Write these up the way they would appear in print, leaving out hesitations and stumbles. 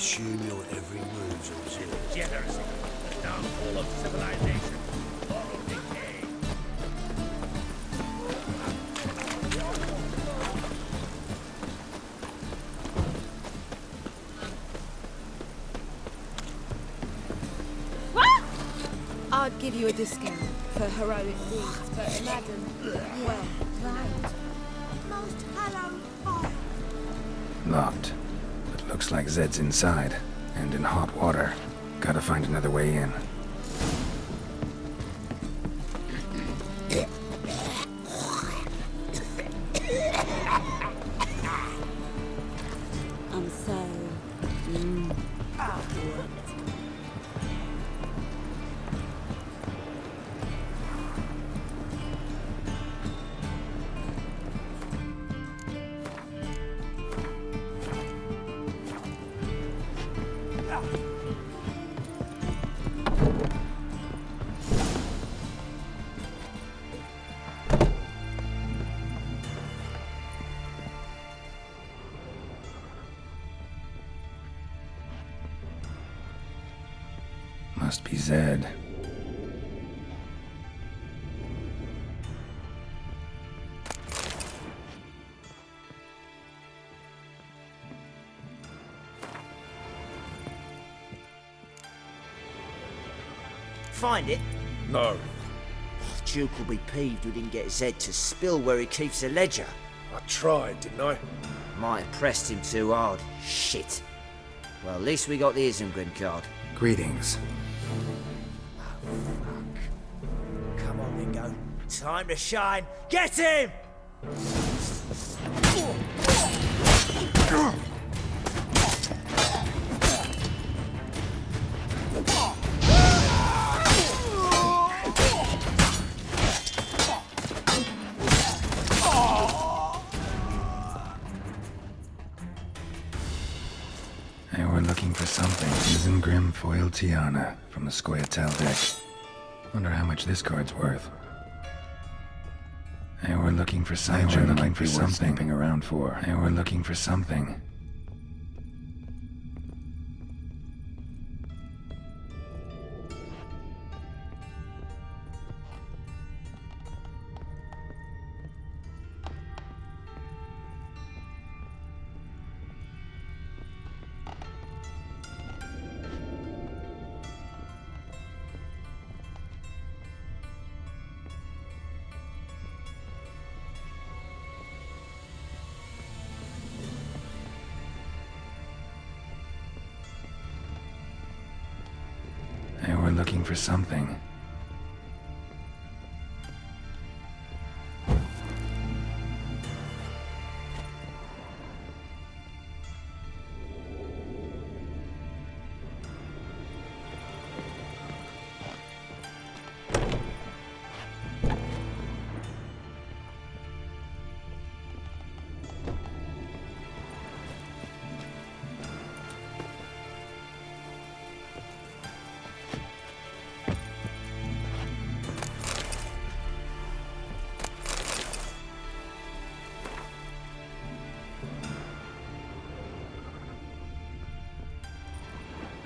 assume your every move's observed. Degeneracy, the downfall of civilization, moral decay. I'd give you a discount for heroic deeds, but imagine, well, right. Most hallowed fire. Locked. It looks like Zed's inside, and in hot water. Gotta find another way in. I'm so... Must be Zed. Find it? No. Duke will be peeved we didn't get Zed to spill where he keeps the ledger. I tried, didn't I? Might have pressed him too hard. Shit. Well, at least we got the Isengrin card. Greetings. Come on, Ringo. Time to shine. Get him! They were looking for something. Isengrim foil Tiana from the Scoia'tael deck. Wonder how much this card's worth. They were looking for something. They were looking for something. Snooping around for. They were looking for something. They were looking for something.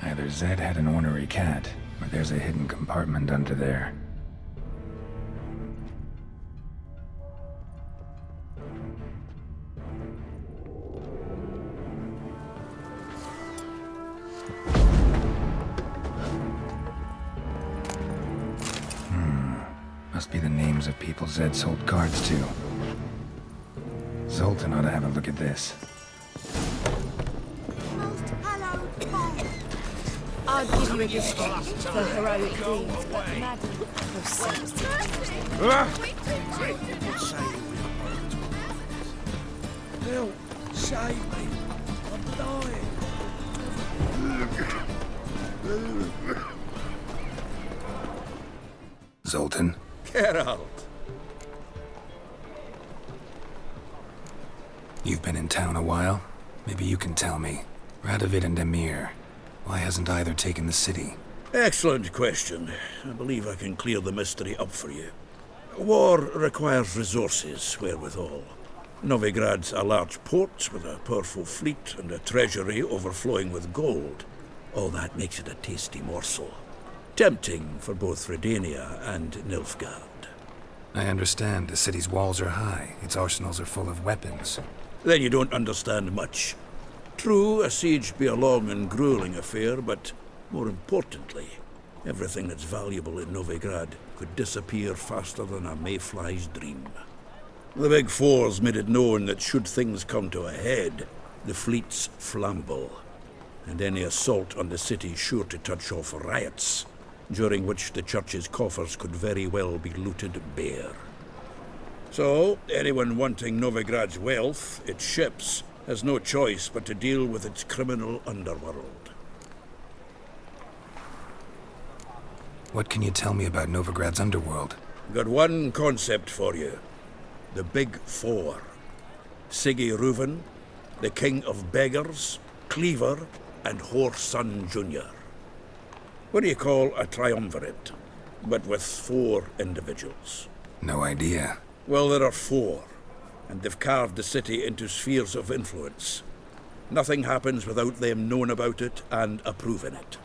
Either Zed had an ornery cat, or there's a hidden compartment under there. Must be the names of people Zed sold cards to. Zoltan ought to have a look at this. Most hallowed fire. I'd give you a discount for heroic deeds, but imagine for sex. Help! Save me! I'm dying! Zoltan? Geralt. You've been in town a while? Maybe you can tell me. Radovid and Emir. Why hasn't either taken the city? Excellent question. I believe I can clear the mystery up for you. War requires resources, wherewithal. Novigrad's a large port with a powerful fleet and a treasury overflowing with gold. All that makes it a tasty morsel. Tempting for both Redania and Nilfgaard. I understand the city's walls are high, its arsenals are full of weapons. Then you don't understand much. True, a siege be a long and grueling affair, but more importantly, everything that's valuable in Novigrad could disappear faster than a mayfly's dream. The Big Four's made it known that should things come to a head, the fleet's flammable, and any assault on the city's sure to touch off riots, during which the church's coffers could very well be looted bare. So, anyone wanting Novigrad's wealth, its ships, has no choice but to deal with its criminal underworld. What can you tell me about Novigrad's underworld? Got one concept for you. The Big Four. Siggy Reuven, the King of Beggars, Cleaver, and Whoreson Jr. What do you call a triumvirate, but with 4 individuals? No idea. Well, there are 4, and they've carved the city into spheres of influence. Nothing happens without them knowing about it and approving it.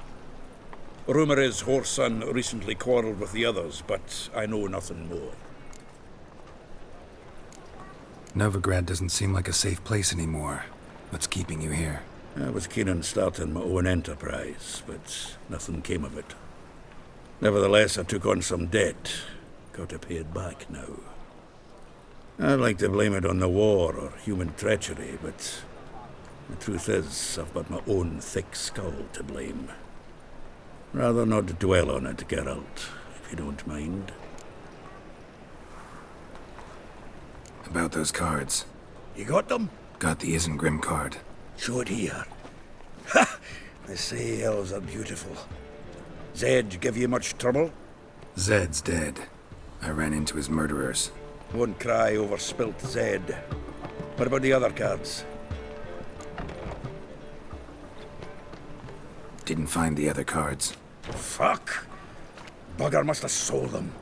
Rumour is Whoreson recently quarrelled with the others, but I know nothing more. Novigrad doesn't seem like a safe place anymore. What's keeping you here? I was keen on starting my own enterprise, but nothing came of it. Nevertheless, I took on some debt. Got to pay it back now. I'd like to blame it on the war or human treachery, but the truth is, I've got my own thick skull to blame. Rather not dwell on it, Geralt, if you don't mind. About those cards. You got them? Got the Isengrim card. Show it here. Ha! They say elves are beautiful. Zed give you much trouble? Zed's dead. I ran into his murderers. Won't cry over spilt Zed. What about the other cards? Didn't find the other cards. Fuck! Bugger must have sold them.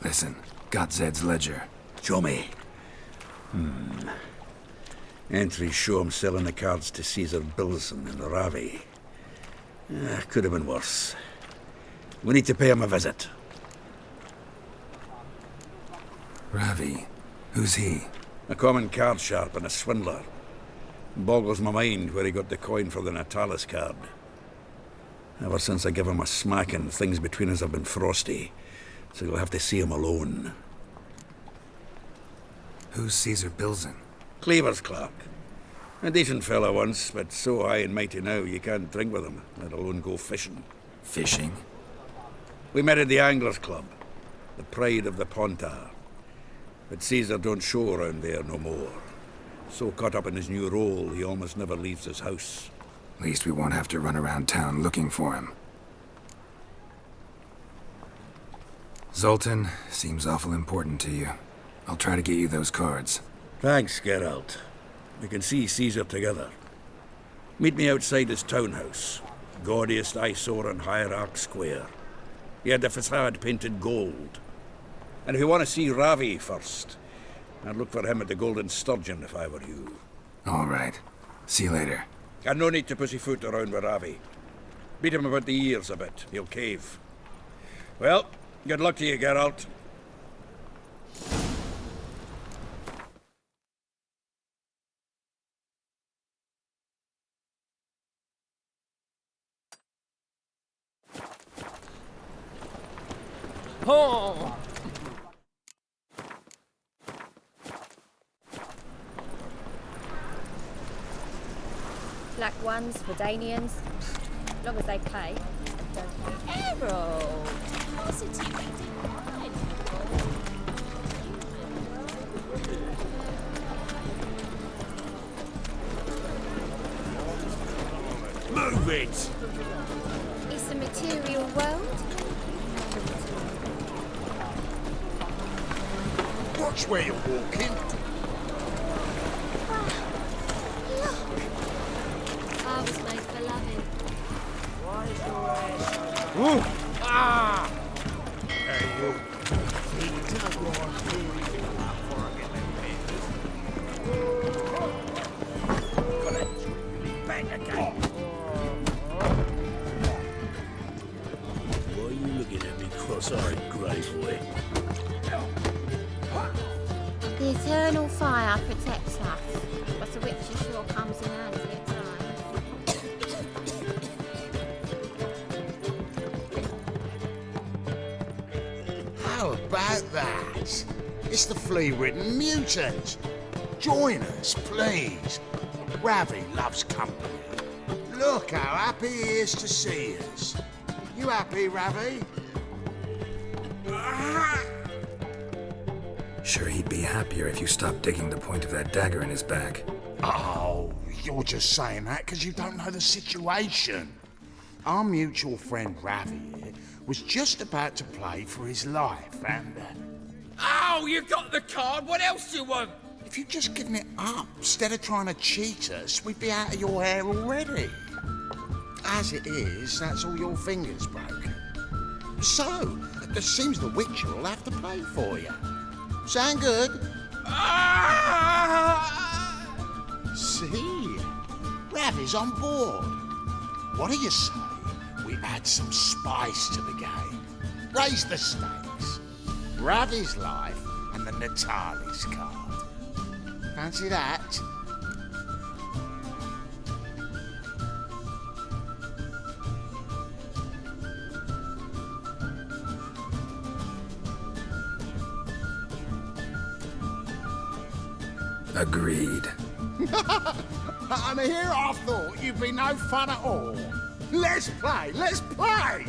Listen, got Zed's ledger. Show me. Entries show him selling the cards to Caesar Bilson in Ravi. Could have been worse. We need to pay him a visit. Ravi? Who's he? A common card sharp and a swindler. Boggles my mind where he got the coin for the Natalis card. Ever since I gave him a smacking, things between us have been frosty, so you'll have to see him alone. Who's Caesar Bilson? Cleaver's clerk. A decent fellow once, but so high and mighty now you can't drink with him, let alone go fishing. Fishing? We met at the Anglers Club, the pride of the Pontar. But Caesar don't show around there no more. So caught up in his new role, he almost never leaves his house. At least we won't have to run around town looking for him. Zoltan, seems awful important to you. I'll try to get you those cards. Thanks, Geralt. We can see Caesar together. Meet me outside his townhouse. Gaudiest eyesore on Hierarch Square. He had the facade painted gold. And if you want to see Ravi first, I'd look for him at the Golden Sturgeon if I were you. All right. See you later. And no need to pussyfoot around with Ravi. Beat him about the ears a bit. He'll cave. Well, good luck to you, Geralt. Oh! Black ones for Danians, as long as they pay. Don't pay. Errol! Move it! It's the material world. Watch where you're walking. I was made for loving. Ah! Hey, you. See the tug on before I get them papers. The eternal fire protects us, but the witcher sure comes in handy at times. How about that? It's the flea-ridden mutant. Join us, please. Ravi loves company. Look how happy he is to see us. You happy, Ravi? Sure, he'd be happier if you stopped digging the point of that dagger in his back. Oh, you're just saying that because you don't know the situation. Our mutual friend Ravi here was just about to play for his life, and Oh, you got the card. What else do you want? if you'd just given it up instead of trying to cheat us, we'd be out of your hair already. As it is, that's all your fingers broken. So, it seems the Witcher will have to pay for you. Sound good? See? Ravi's on board. What do you say we add some spice to the game? Raise the stakes. Ravi's life and the Natali's card. Fancy that? Agreed. And here I thought you'd be no fun at all. Let's play, let's play!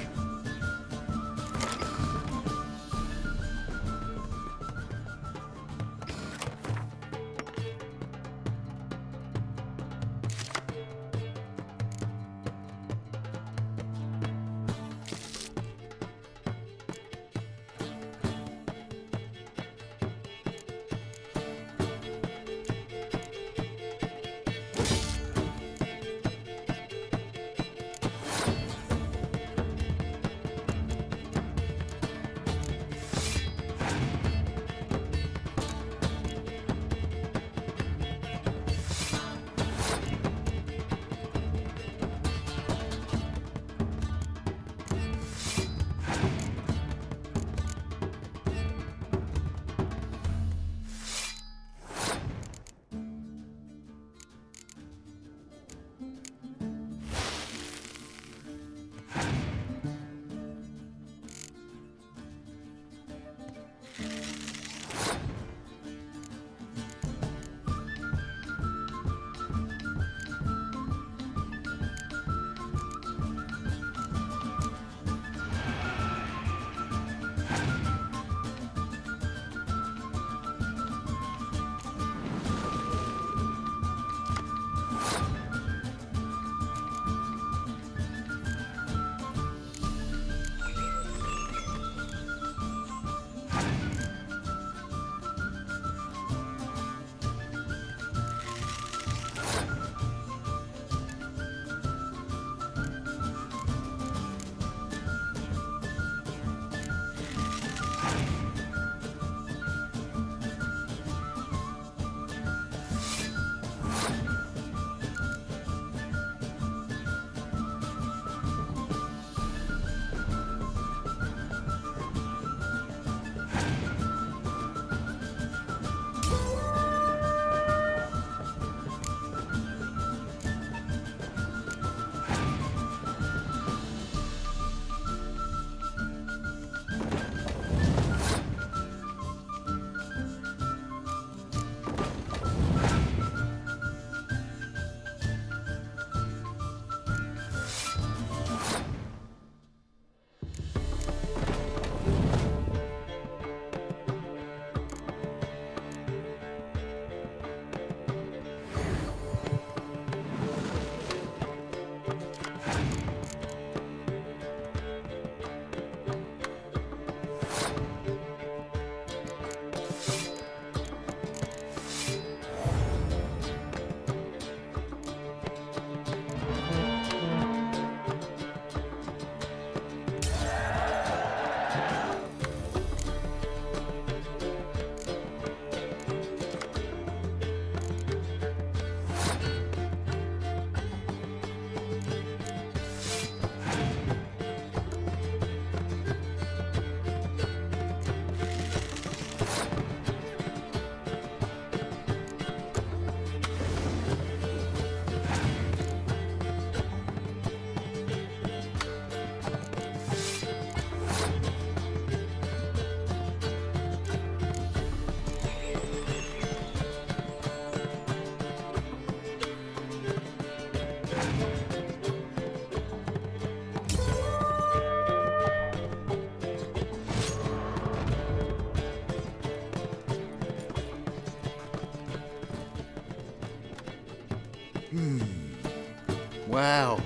Well,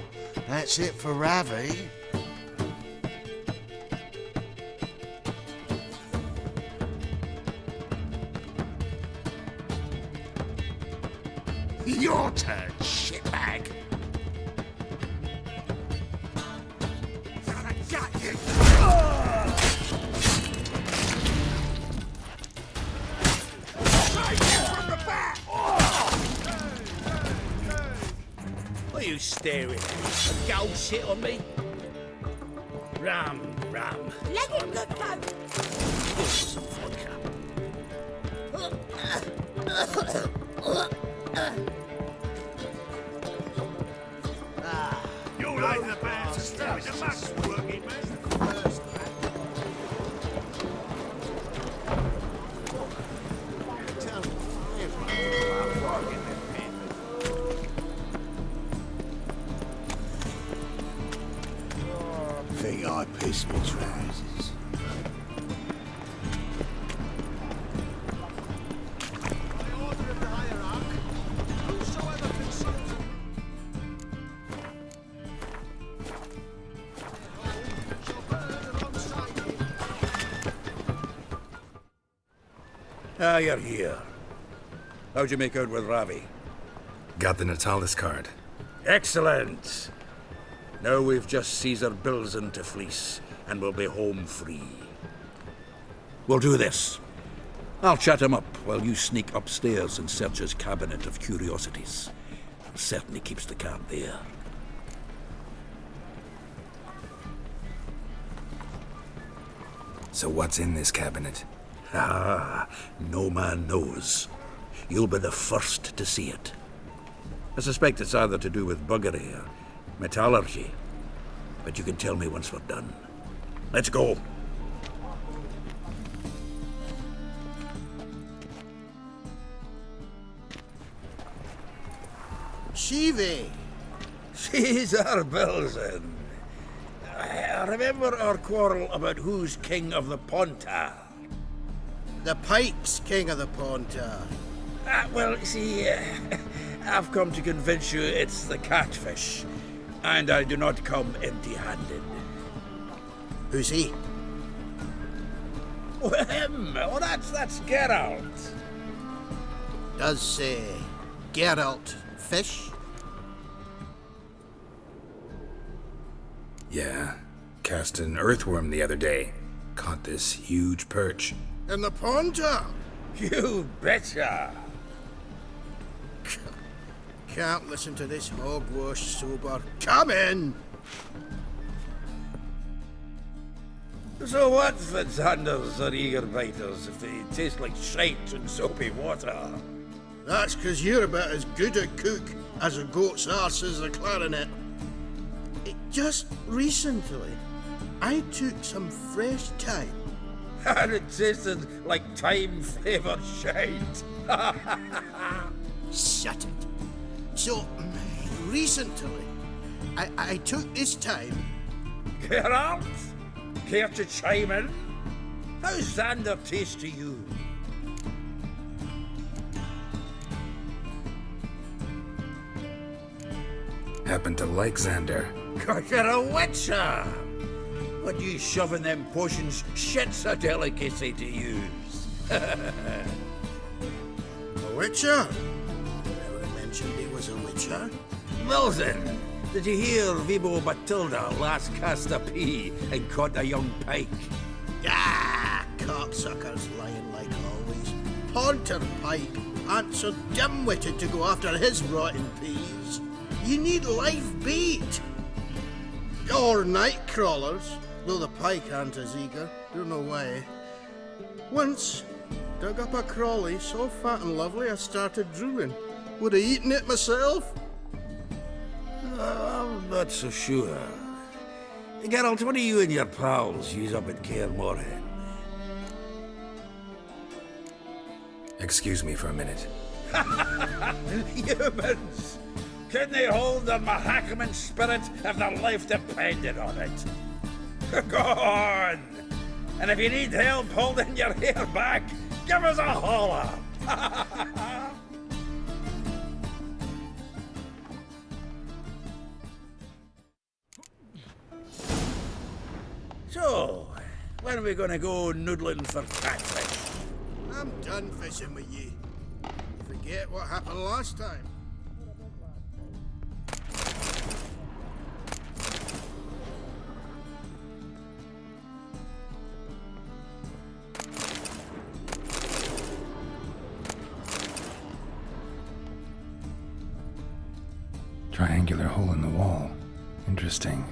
that's it for Ravi. Your turn, shitbag. I got you. Strike you from the back. What are you staring at? A gold shit on me? Rum. Let him go. Give us some vodka. You're right, the band. Start with the max working, man. Think I pissed my trousers. Ah, you're here. How'd you make out with Ravi? Got the Natalis card. Excellent! Now we've just Caesar Bilzen to fleece, and we'll be home free. We'll do this. I'll chat him up while you sneak upstairs and search his cabinet of curiosities. Certainly keeps the camp there. So what's in this cabinet? Ah, no man knows. You'll be the first to see it. I suspect it's either to do with buggery or metallurgy. But you can tell me once we're done. Let's go. Shivi. Caesar Bilzen. I remember our quarrel about who's king of the Pontar. The Pike's king of the Pontar. Well, see, I've come to convince you it's the catfish. And I do not come empty-handed. Who's he? Oh, him! Oh, that's Geralt. Does say Geralt fish? Yeah. Cast an earthworm the other day. Caught this huge perch. In the Pontar? You betcha! Can't listen to this hogwash sober. Come in! So what, Fitzhanders or eager biters, if they taste like shite and soapy water? That's 'cause you're about as good a cook as a goat's arse is a clarinet. Just recently, I took some fresh thyme. And it tasted like thyme-flavoured shite. Shut it. So, recently, I took this time. Geralt, care to chime in? How's Xander taste to you? Happen to like Xander. 'Cause you're a witcher! What you shoving them potions shit's a delicacy to use. A witcher? Never mentioned he was a witcher. Wilson, did you hear Vibo Batilda last cast a pea and caught a young pike? Ah, cocksuckers lying like always. Pontar Pike aren't so dim-witted to go after his rotten peas. You need live bait. Or night crawlers, though the pike aren't as eager. Don't know why. Once, dug up a crawly so fat and lovely I started drooling. Would have eaten it myself. I'm not so sure. Geralt, what do you and your pals use up at Kaer Morhen? Excuse me for a minute. Humans! Couldn't they hold their Mahakaman spirit if their life depended on it? Go on! And if you need help holding your hair back, give us a holler! When are we gonna go noodling for catfish? I'm done fishing with ye. Forget what happened last time. Triangular hole in the wall. Interesting.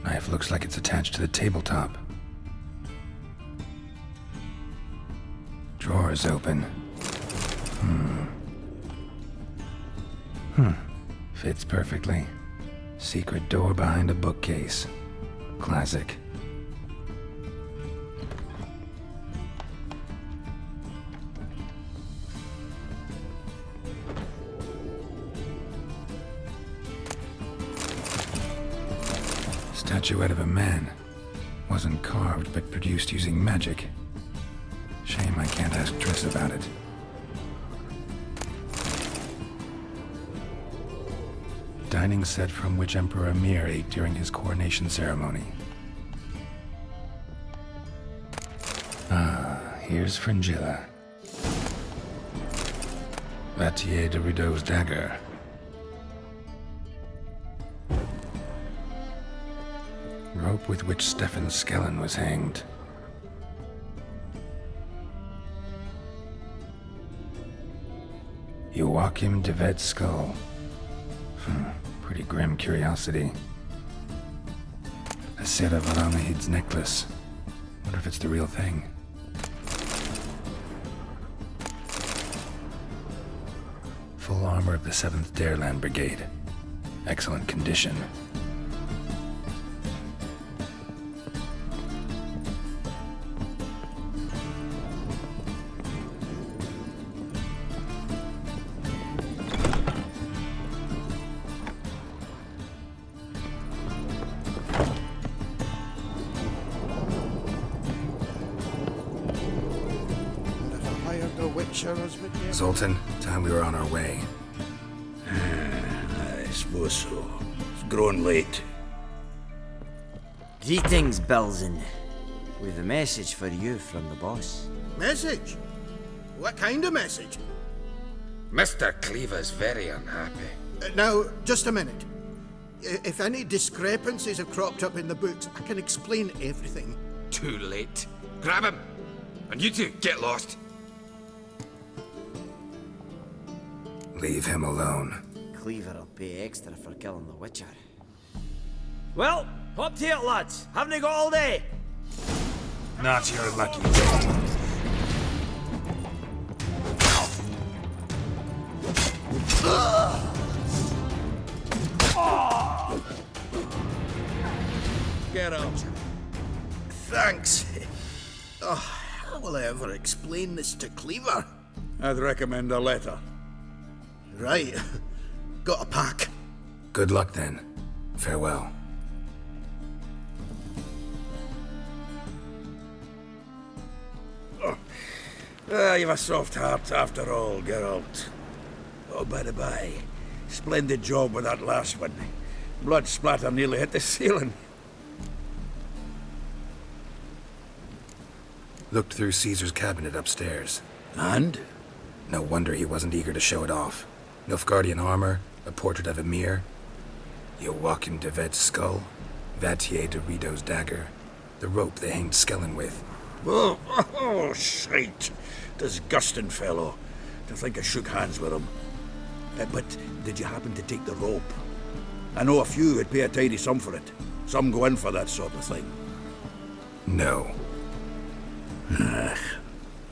Knife looks like it's attached to the tabletop. Drawer's open. Fits perfectly. Secret door behind a bookcase. Classic. Statuette of a man. Wasn't carved, but produced using magic. Shame I can't ask Triss about it. Dining set from which Emperor Emir ate during his coronation ceremony. Ah, here's Fringilla. Vatier de Rideau's dagger. Rope with which Stefan Skellen was hanged. Joachim de Ved's skull. Pretty grim curiosity. A set of Alamahid's necklace. Wonder if it's the real thing. Full armor of the 7th Dareland Brigade. Excellent condition. Zoltan, time we were on our way. I suppose so. It's growing late. Greetings, Belzen. We've a message for you from the boss. Message? What kind of message? Mr. Cleaver's very unhappy. Now, just a minute. If any discrepancies have cropped up in the books, I can explain everything. Too late. Grab him! And you two, get lost. Leave him alone. Cleaver will pay extra for killing the Witcher. Well, up to it, lads. Haven't you got all day? Not your lucky day. Get out. Thanks. Oh, how will I ever explain this to Cleaver? I'd recommend a letter. Right. Got a pack. Good luck then. Farewell. You've a soft heart after all, Geralt. Oh, by the by, splendid job with that last one. Blood splatter nearly hit the ceiling. Looked through Caesar's cabinet upstairs. And? No wonder he wasn't eager to show it off. Nilfgaardian armor, a portrait of Emir, Joachim de Ved's skull, Vatier de Rideau's dagger, the rope they hanged Skellen with. Oh, shite. Disgusting fellow. To think I shook hands with him. But did you happen to take the rope? I know a few would pay a tidy sum for it. Some go in for that sort of thing. No.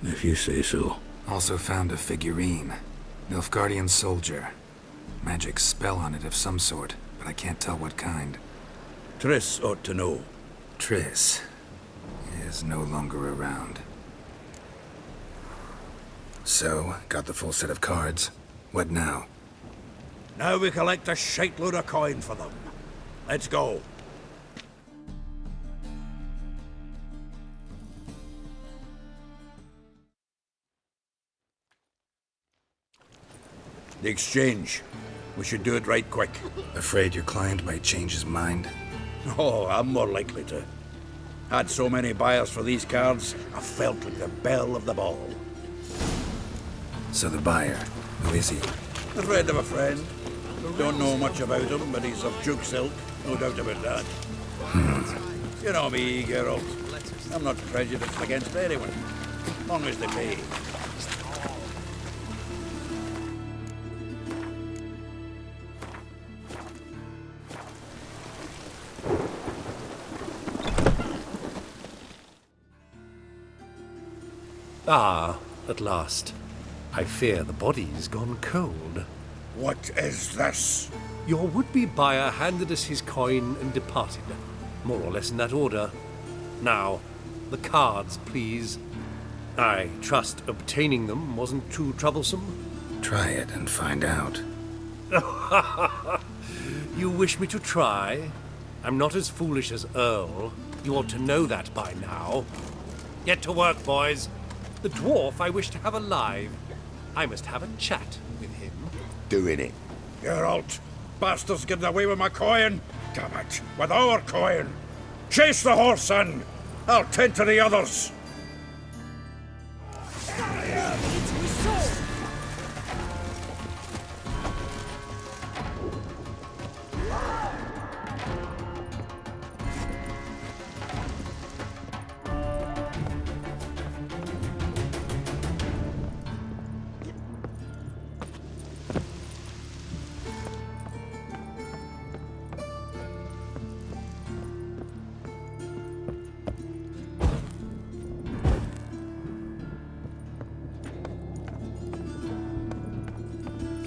If you say so. Also found a figurine. Nilfgaardian soldier. Magic spell on it of some sort, but I can't tell what kind. Triss ought to know. Triss is no longer around. So, got the full set of cards. What now? Now we collect a shiteload of coin for them. Let's go. The exchange. We should do it right quick. Afraid your client might change his mind? Oh, I'm more likely to. Had so many buyers for these cards, I felt like the belle of the ball. So the buyer, who is he? A friend of a friend. Don't know much about him, but he's of Duke's ilk, no doubt about that. You know me, Geralt. I'm not prejudiced against anyone, as long as they pay. Ah, at last. I fear the body's gone cold. What is this? Your would-be buyer handed us his coin and departed, more or less in that order. Now, the cards, please. I trust obtaining them wasn't too troublesome? Try it and find out. You wish me to try? I'm not as foolish as Earl. You ought to know that by now. Get to work, boys. The dwarf I wish to have alive. I must have a chat with him. Doing it. Geralt, bastards getting away with my coin. Damn it, with our coin. Chase the horse in. I'll tend to the others.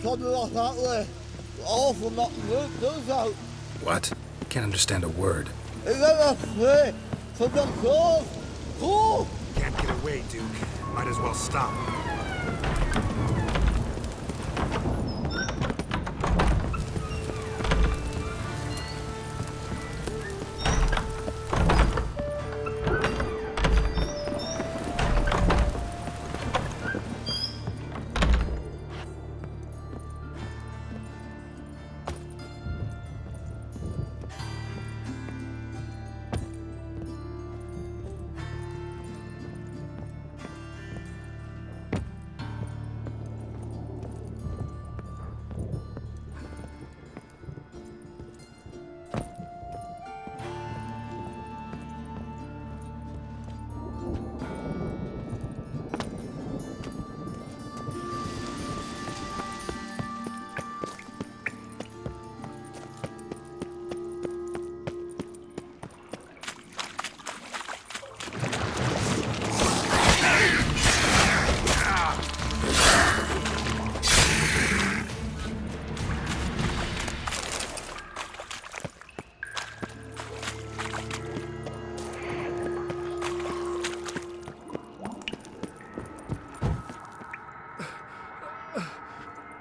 Something like that way. Awful not good, does out. What? Can't understand a word. Is that a play for themselves? Oh! Can't get away, Duke. Might as well stop.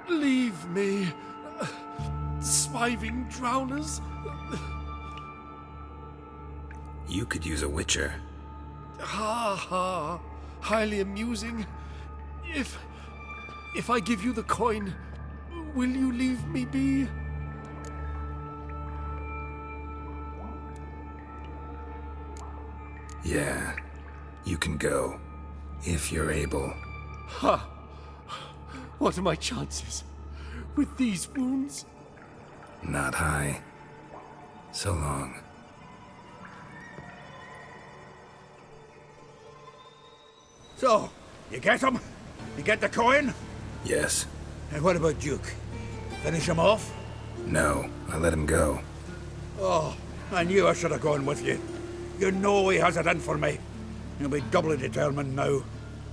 Leave me, swiving drowners. You could use a witcher. Ha ha, highly amusing. If I give you the coin, will you leave me be? Yeah, you can go. If you're able. Ha! What are my chances with these wounds? Not high. So long. So, you get him? You get the coin? Yes. And what about Duke? Finish him off? No, I let him go. Oh, I knew I should have gone with you. You know he has it in for me. He'll be doubly determined now.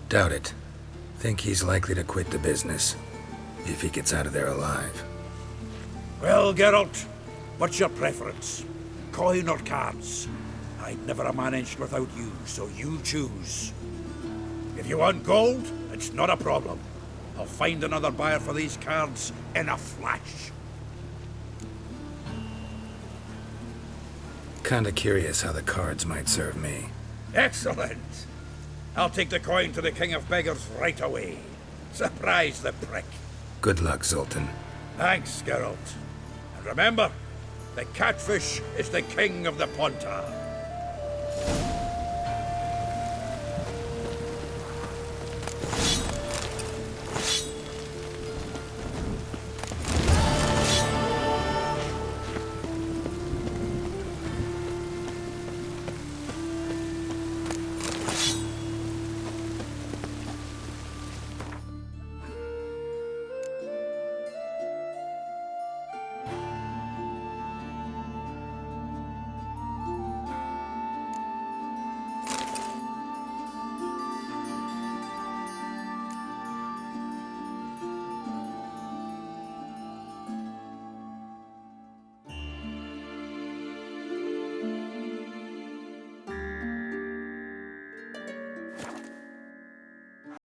Doubt it. Think he's likely to quit the business. If he gets out of there alive. Well, Geralt, what's your preference? Coin or cards? I'd never have managed without you, so you choose. If you want gold, it's not a problem. I'll find another buyer for these cards in a flash. Kinda curious how the cards might serve me. Excellent. I'll take the coin to the King of Beggars right away. Surprise the prick. Good luck, Zoltan. Thanks, Geralt. And remember, the catfish is the king of the Pontar.